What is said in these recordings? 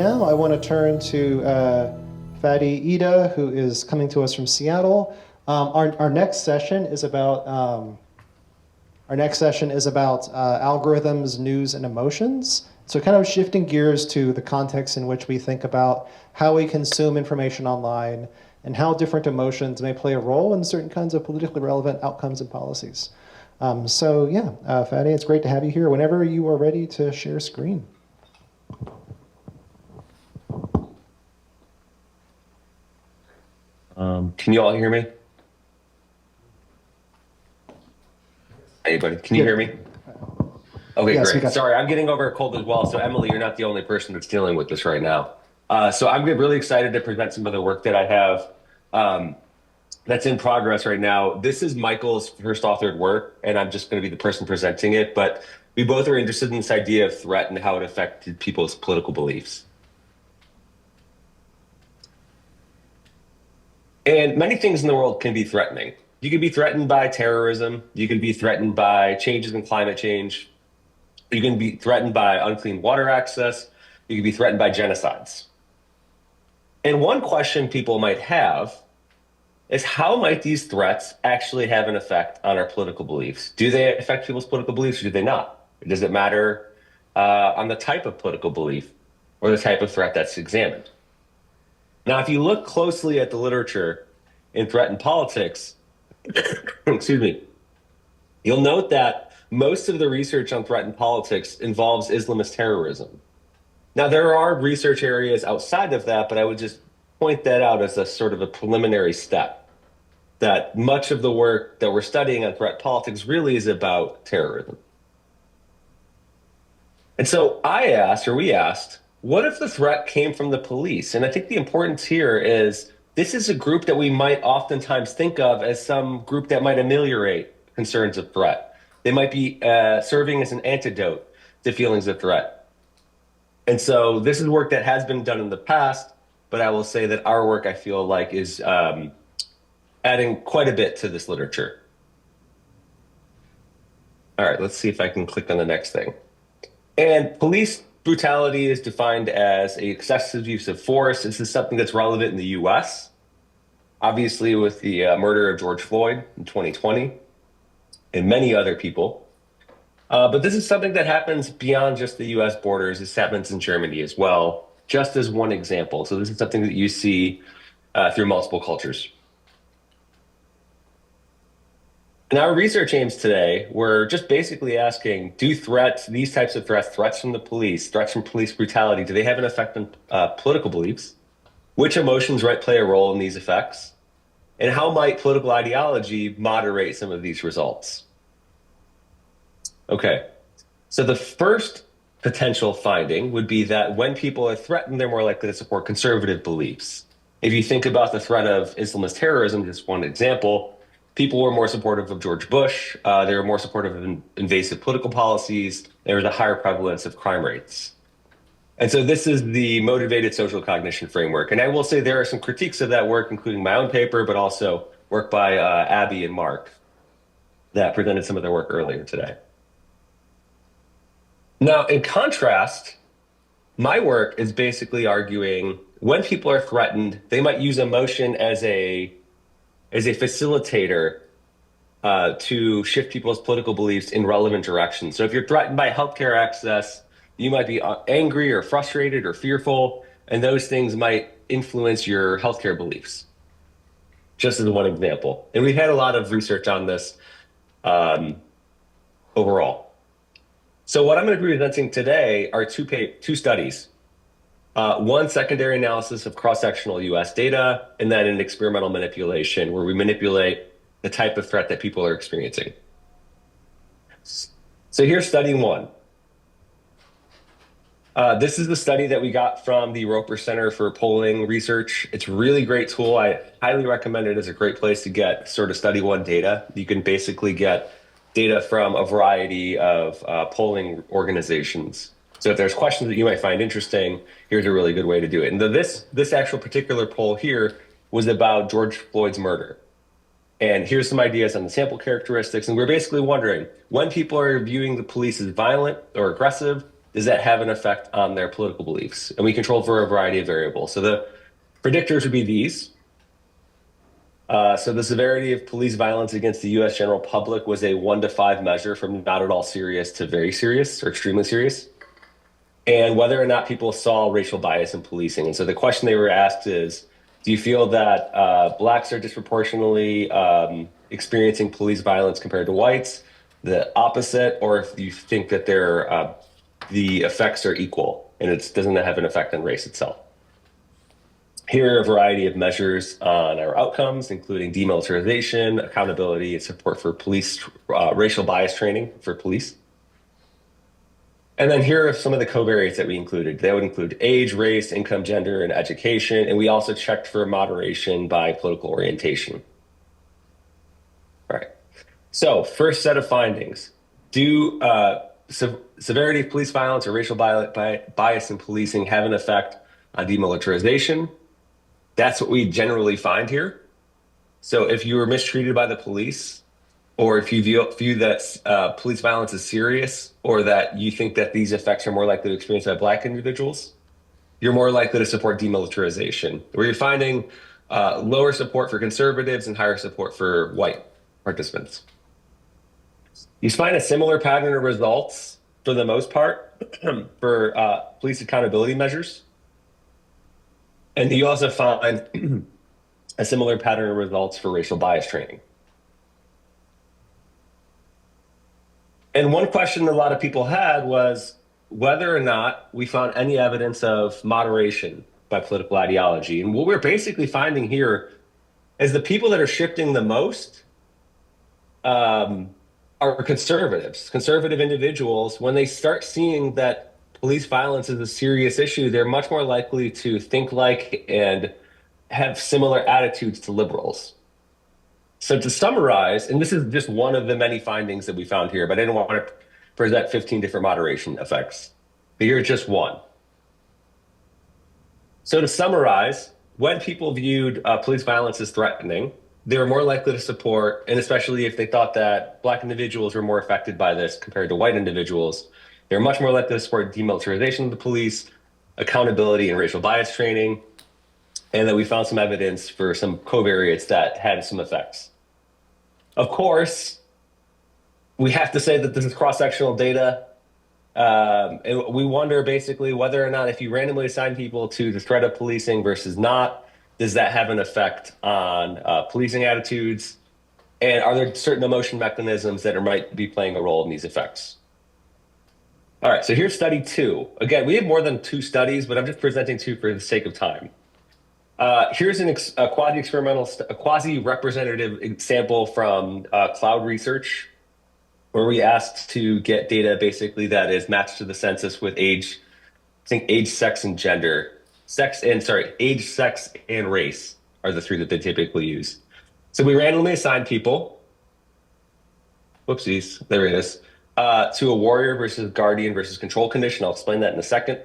now I want to turn to Fadi Eadeh, who is coming to us from Seattle. Our next session is about algorithms, news, and emotions. So kind of shifting gears to the context in which we think about how we consume information online and how different emotions may play a role in certain kinds of politically relevant outcomes and policies. Fadi, it's great to have you here. Whenever you are ready to share screen. Can you all hear me? Anybody? Can you hear me? Okay, yes, great. Sorry, I'm getting over a cold as well. So Emily, you're not the only person that's dealing with this right now. So I'm really excited to present some of the work that I have that's in progress right now. This is Michael's first authored work, and I'm just going to be the person presenting it. But we both are interested in this idea of threat and how it affected people's political beliefs. And many things in the world can be threatening. You can be threatened by terrorism. You can be threatened by changes in climate change. You can be threatened by unclean water access. You can be threatened by genocides. And one question people might have is, how might these threats actually have an effect on our political beliefs? Do they affect people's political beliefs or do they not? Does it matter on the type of political belief or the type of threat that's examined? Now, if you look closely at the literature in threat and politics, excuse me, you'll note that most of the research on threat and politics involves Islamist terrorism. Now, there are research areas outside of that, but I would just point that out as a sort of a preliminary step, that much of the work that we're studying on threat politics really is about terrorism. And so we asked, what if the threat came from the police? And I think the importance here is this is a group that we might oftentimes think of as some group that might ameliorate concerns of threat. They might be serving as an antidote to feelings of threat. And so this is work that has been done in the past, but I will say that our work, I feel like, is adding quite a bit to this literature. All right, let's see if I can click on the next thing. And police brutality is defined as an excessive use of force. This is something that's relevant in the US, obviously with the murder of George Floyd in 2020 and many other people. But this is something that happens beyond just the US borders. This happens in Germany as well, just as one example. So this is something that you see through multiple cultures. And our research aims today, we're just basically asking, do these types of threats from the police, threats from police brutality, do they have an effect on political beliefs? Which emotions might play a role in these effects? And how might political ideology moderate some of these results? Okay, so the first potential finding would be that when people are threatened, they're more likely to support conservative beliefs. If you think about the threat of Islamist terrorism, just one example, people were more supportive of George Bush. They were more supportive of invasive political policies. There was a higher prevalence of crime rates. And so this is the motivated social cognition framework. And I will say there are some critiques of that work, including my own paper, but also work by Abby and Mark that presented some of their work earlier today. Now, in contrast, my work is basically arguing when people are threatened, they might use emotion as a facilitator to shift people's political beliefs in relevant directions. So if you're threatened by healthcare access, you might be angry or frustrated or fearful, and those things might influence your healthcare beliefs, just as one example. And we've had a lot of research on this overall. So what I'm going to be presenting today are two studies. One secondary analysis of cross-sectional US data, and then an experimental manipulation where we manipulate the type of threat that people are experiencing. So here's study one. This is the study that we got from the Roper Center for Polling Research. It's a really great tool. I highly recommend it as a great place to get sort of study one data. You can basically get data from a variety of polling organizations. So if there's questions that you might find interesting, here's a really good way to do it. And this actual particular poll here was about George Floyd's murder. And here's some ideas on the sample characteristics. And we're basically wondering, when people are viewing the police as violent or aggressive, does that have an effect on their political beliefs? And we controlled for a variety of variables. So the predictors would be these. So the severity of police violence against the U.S. general public was a 1 to 5 measure from not at all serious to very serious or extremely serious. And whether or not people saw racial bias in policing. And so the question they were asked is, do you feel that blacks are disproportionately experiencing police violence compared to whites, the opposite, or if you think that the effects are equal and it doesn't have an effect on race itself? Here are a variety of measures on our outcomes, including demilitarization, accountability, and support for police, racial bias training for police. And then here are some of the covariates that we included. They would include age, race, income, gender, and education. And we also checked for moderation by political orientation. All right. So first set of findings. Do severity of police violence or racial bias in policing have an effect on demilitarization? That's what we generally find here. So if you were mistreated by the police, or if you view that police violence is serious, or that you think that these effects are more likely to experience by Black individuals, you're more likely to support demilitarization, where you're finding lower support for conservatives and higher support for white participants. You find a similar pattern of results for the most part for police accountability measures. And you also find a similar pattern of results for racial bias training. And one question a lot of people had was whether or not we found any evidence of moderation by political ideology. And what we're basically finding here is the people that are shifting the most are conservatives, conservative individuals. When they start seeing that police violence is a serious issue, they're much more likely to think like and have similar attitudes to liberals. So to summarize, and this is just one of the many findings that we found here, but I didn't want to present 15 different moderation effects. But here's just one. So to summarize, when people viewed police violence as threatening, they were more likely to support, and especially if they thought that Black individuals were more affected by this compared to white individuals, they're much more likely to support demilitarization of the police, accountability and racial bias training, and that we found some evidence for some covariates that had some effects. Of course, we have to say that this is cross-sectional data. And we wonder basically whether or not if you randomly assign people to the threat of policing versus not, does that have an effect on policing attitudes? And are there certain emotion mechanisms that might be playing a role in these effects? All right, so here's study 2. Again, we have more than 2 studies, but I'm just presenting 2 for the sake of time. Here's a quasi-experimental, a quasi-representative sample from Cloud Research, where we asked to get data basically that is matched to the census with age, I think age, sex, and gender. Age, sex, and race are the 3 that they typically use. So we randomly assigned people, whoopsies, there it is, to a warrior versus guardian versus control condition. I'll explain that in a second.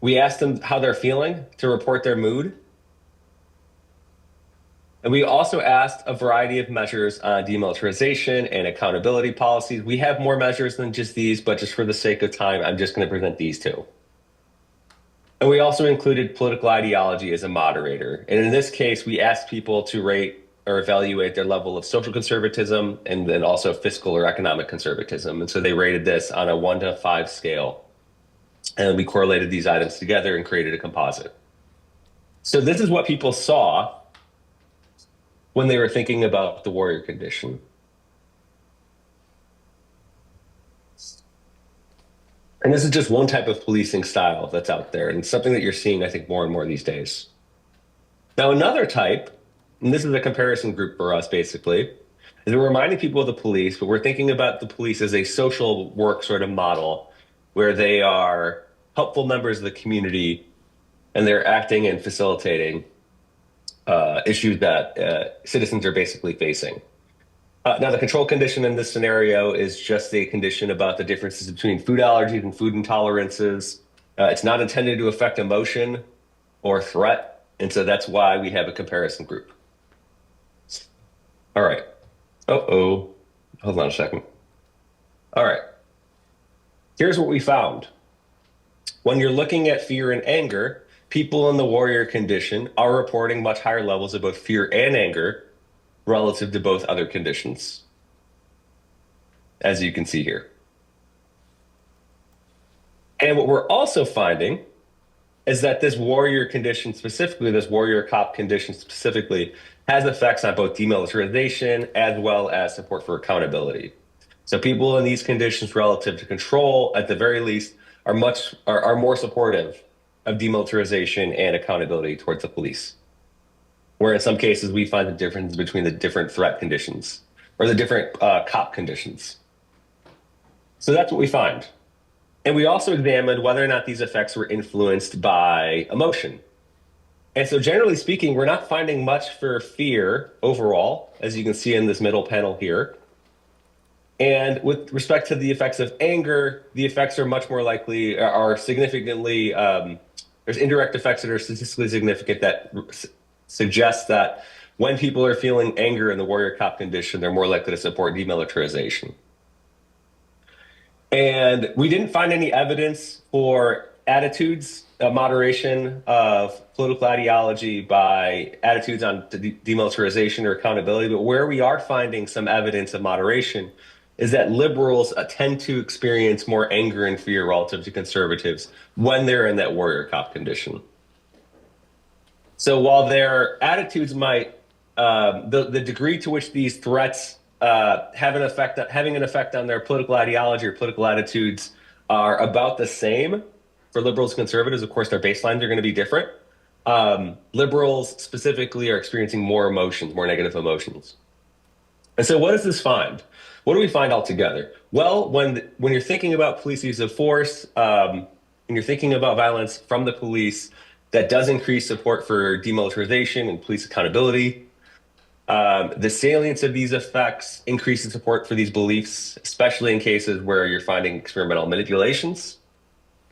We asked them how they're feeling to report their mood. And we also asked a variety of measures on demilitarization and accountability policies. We have more measures than just these, but just for the sake of time, I'm just going to present these 2. And we also included political ideology as a moderator. And in this case, we asked people to rate or evaluate their level of social conservatism and then also fiscal or economic conservatism. And so they rated this on a 1 to 5 scale. And we correlated these items together and created a composite. So this is what people saw when they were thinking about the warrior condition. And this is just one type of policing style that's out there, and something that you're seeing, I think, more and more these days. Now, another type, and this is a comparison group for us, basically, is we're reminding people of the police, but we're thinking about the police as a social work sort of model, where they are helpful members of the community, and they're acting and facilitating issues that citizens are basically facing. Now, the control condition in this scenario is just a condition about the differences between food allergies and food intolerances. It's not intended to affect emotion or threat, and so that's why we have a comparison group. All right. Hold on a second. All right. Here's what we found. When you're looking at fear and anger, people in the warrior condition are reporting much higher levels of both fear and anger relative to both other conditions, as you can see here. And what we're also finding is that this warrior condition specifically, this warrior cop condition specifically, has effects on both demilitarization as well as support for accountability. So people in these conditions relative to control, at the very least, are more supportive of demilitarization and accountability towards the police. Where in some cases we find the difference between the different threat conditions or the different cop conditions. So that's what we find. And we also examined whether or not these effects were influenced by emotion. And so generally speaking, we're not finding much for fear overall, as you can see in this middle panel here. And with respect to the effects of anger, the effects are much more likely, are significantly, there's indirect effects that are statistically significant that suggest that when people are feeling anger in the warrior cop condition, they're more likely to support demilitarization. And we didn't find any evidence for attitudes, moderation of political ideology by attitudes on demilitarization or accountability. But where we are finding some evidence of moderation is that liberals tend to experience more anger and fear relative to conservatives when they're in that warrior cop condition. So while their attitudes might, the degree to which these threats having an effect on their political ideology or political attitudes are about the same for liberals and conservatives. Of course, their baselines are going to be different. Liberals specifically are experiencing more emotions, more negative emotions. And so what does this find? What do we find altogether? Well, when you're thinking about police use of force, and you're thinking about violence from the police, that does increase support for demilitarization and police accountability. The salience of these effects increases support for these beliefs, especially in cases where you're finding experimental manipulations.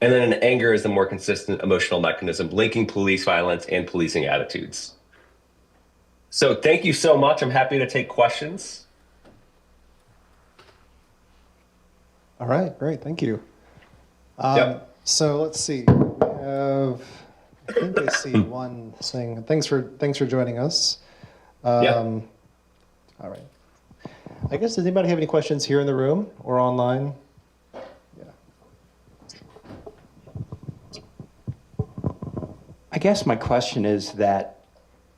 And then anger is the more consistent emotional mechanism linking police violence and policing attitudes. So thank you so much. I'm happy to take questions. All right, great, thank you. Yep. So let's see. We have, I think I see one saying, thanks for joining us. All right. I guess, does anybody have any questions here in the room or online? Yeah. I guess my question is that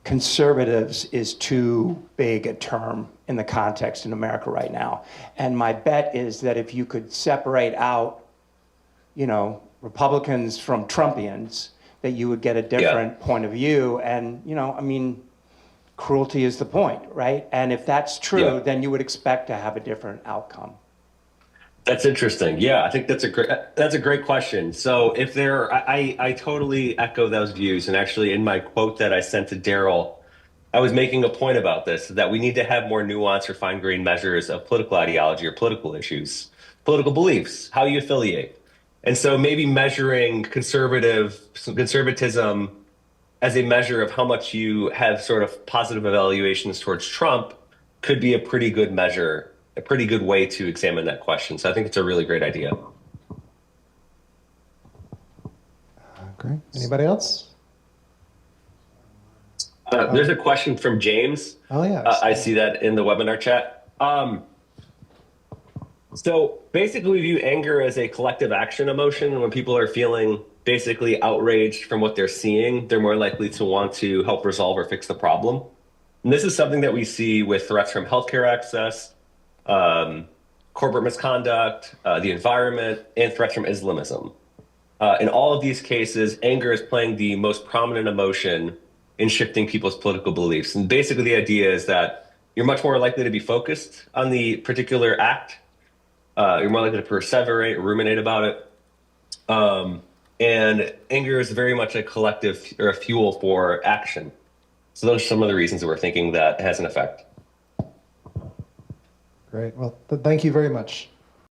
conservatives is too big a term in the context in America right now. And my bet is that if you could separate out, Republicans from Trumpians, that you would get a different point of view. And, cruelty is the point, right? And if that's true, then you would expect to have a different outcome. That's interesting. Yeah, I think that's a great question. So if I totally echo those views. And actually in my quote that I sent to Daryl, I was making a point about this, that we need to have more nuanced or fine-grained measures of political ideology or political issues, political beliefs, how you affiliate. And so maybe measuring conservatism as a measure of how much you have sort of positive evaluations towards Trump could be a pretty good measure, a pretty good way to examine that question. So I think it's a really great idea. Great. Anybody else? There's a question from James. Oh, yeah. I see that in the webinar chat. So basically we view anger as a collective action emotion. When people are feeling basically outraged from what they're seeing, they're more likely to want to help resolve or fix the problem. And this is something that we see with threats from healthcare access, corporate misconduct, the environment, and threats from Islamism. In all of these cases, anger is playing the most prominent emotion in shifting people's political beliefs. And basically the idea is that you're much more likely to be focused on the particular act. You're more likely to perseverate or ruminate about it. And anger is very much a collective or a fuel for action. So those are some of the reasons that we're thinking that it has an effect. Great. Well, thank you very much.